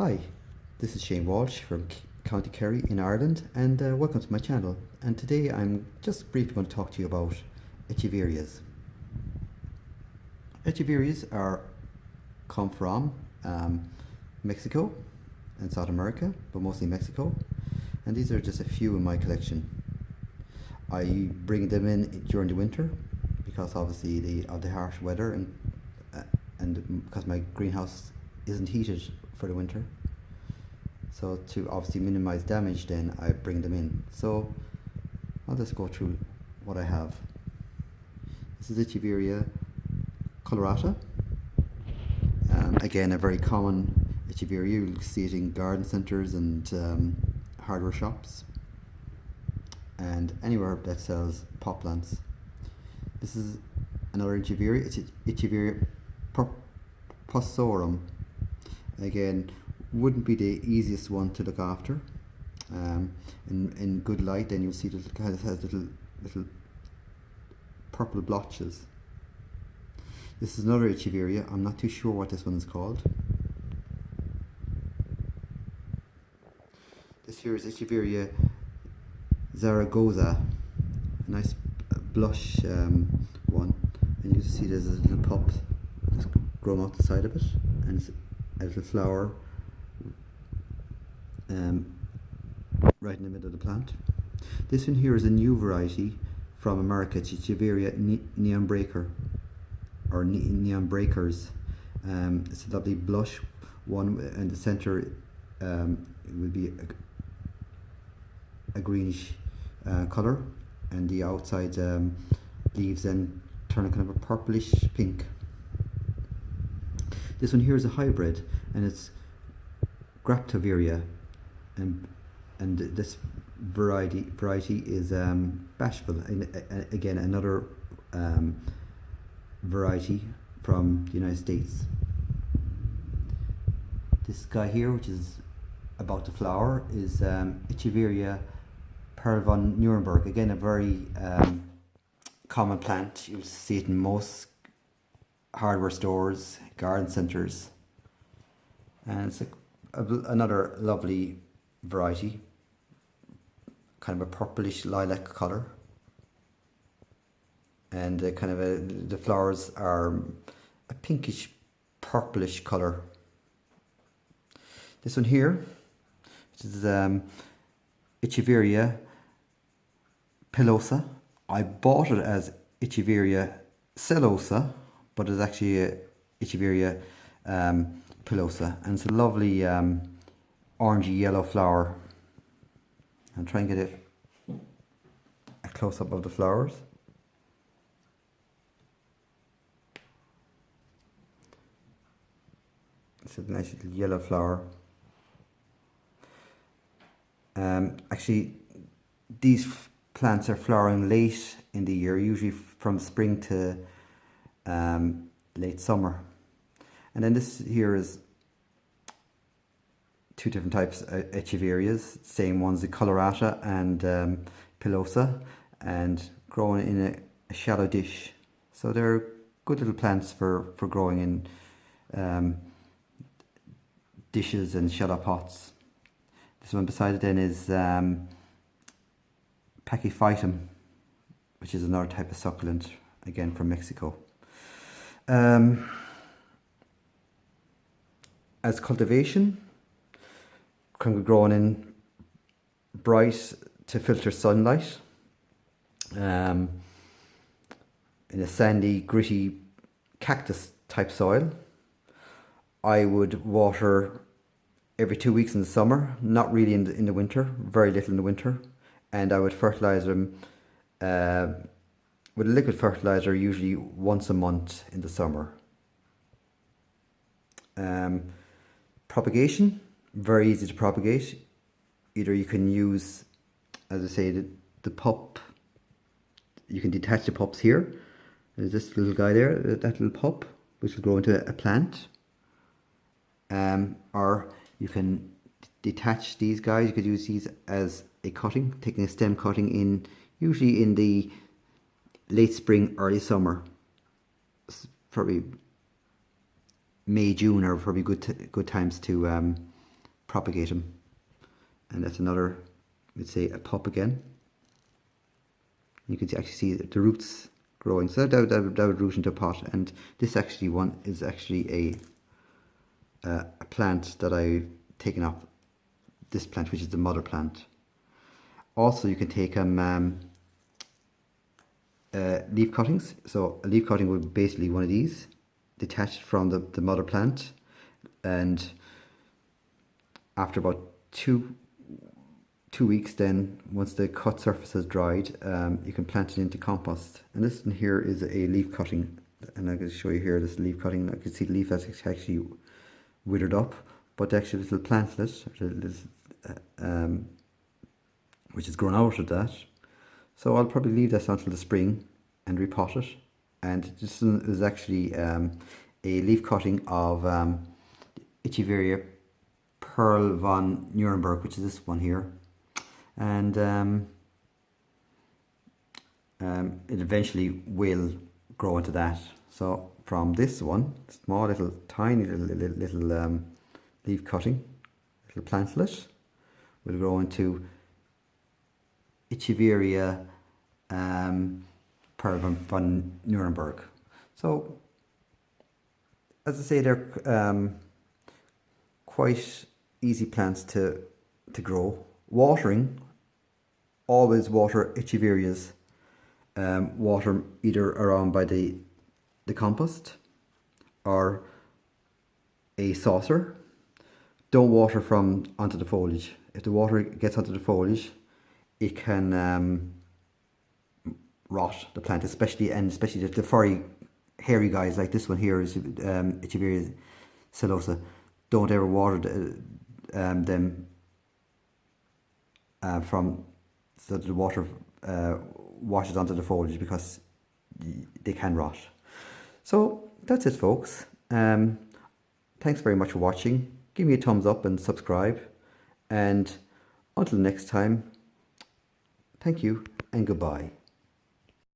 Hi, this is Shane Walsh from County Kerry in Ireland, and welcome to my channel. And today I'm just briefly going to talk to you about Echeverias. Echeverias come from Mexico and South America, but mostly Mexico, and these are just a few in my collection. I bring them in during the winter because obviously of the harsh weather and because my greenhouse isn't heated for the winter. So to obviously minimize damage, then I bring them in. So I'll just go through what I have. This is Echeveria colorata. Again, a very common Echeveria. You'll see it in garden centres and hardware shops and anywhere that sells pot plants. This is another Echeveria. It's Echeveria purpurorum. Again, wouldn't be the easiest one to look after. In good light, then you'll see that it has little purple blotches. This is another Echeveria. I'm not too sure what this one is called. This here is Echeveria Zaragoza, a nice blush one, and you see there's a little pup that's grown out the side of it, and it's a little flower right in the middle of the plant. This one here is a new variety from America. It's Echeveria neon breaker or neon breakers. It's a lovely blush one, and the center it would be a greenish color, and the outside leaves then turn a kind of a purplish pink. This one here is a hybrid, and it's Graptoveria, and this variety is bashful, and again another variety from the United States. This guy here, which is about to flower, is Echeveria Pearl von Nuremberg. Again, a very common plant. You'll see it in most hardware stores, garden centres, and it's another lovely variety, kind of a purplish lilac colour, and the flowers are a pinkish purplish colour. This one here, which is Echeveria pilosa. I bought it as Echeveria cellosa, but it's actually Echeveria pilosa, and it's a lovely orangey yellow flower. I'll try and get a close-up of the flowers. It's a nice little yellow flower. Actually, these plants are flowering late in the year, usually from spring to late summer. And then this here is two different types of Echeverias, same ones, the colorata and pilosa, and grown in a shallow dish. So they're good little plants for growing in dishes and shallow pots. This one beside it then is Pachyphytum, which is another type of succulent, again from Mexico. As cultivation, can be grown in bright to filter sunlight, in a sandy, gritty cactus type soil. I would water every 2 weeks in the summer, not really in the winter, very little in the winter, and I would fertilise them with a liquid fertiliser usually once a month in the summer. Propagation, very easy to propagate. Either you can use, as I say, the pup. You can detach the pups here. There's this little guy there, that little pup, which will grow into a plant. Or you can detach these guys. You could use these as a cutting, taking a stem cutting in, usually in the late spring, early summer. Probably May, June are probably good times to propagate them. And that's another, let's say, a pup again. You can actually see the roots growing. So that would root into a pot. And this actually one is actually a plant that I've taken up. This plant, which is the mother plant. Also, you can take leaf cuttings. So a leaf cutting would be basically one of these, detached from the mother plant, and after about two weeks, then once the cut surface has dried, you can plant it into compost. And this one here is a leaf cutting, and I'm going to show you here this leaf cutting. I can see the leaf that's actually withered up, but the actual little plantlet, which has grown out of that. So I'll probably leave this until the spring and repot it. And this is actually a leaf cutting of Echeveria Pearl von Nuremberg, which is this one here. And it eventually will grow into that. So from this one, small little tiny little leaf cutting, little plantlet, will grow into Echeveria Pearl von Nuremberg. So as I say, they're quite easy plants to grow. Watering, always water Echeverias. Water either around by the compost or a saucer. Don't water from onto the foliage. If the water gets onto the foliage, it can rot the plant, especially the furry, hairy guys like this one here is Echeveria cellosa. Don't ever water them from so that the water washes onto the foliage, because they can rot. So that's it, folks. Thanks very much for watching. Give me a thumbs up and subscribe, and until next time, thank you and goodbye.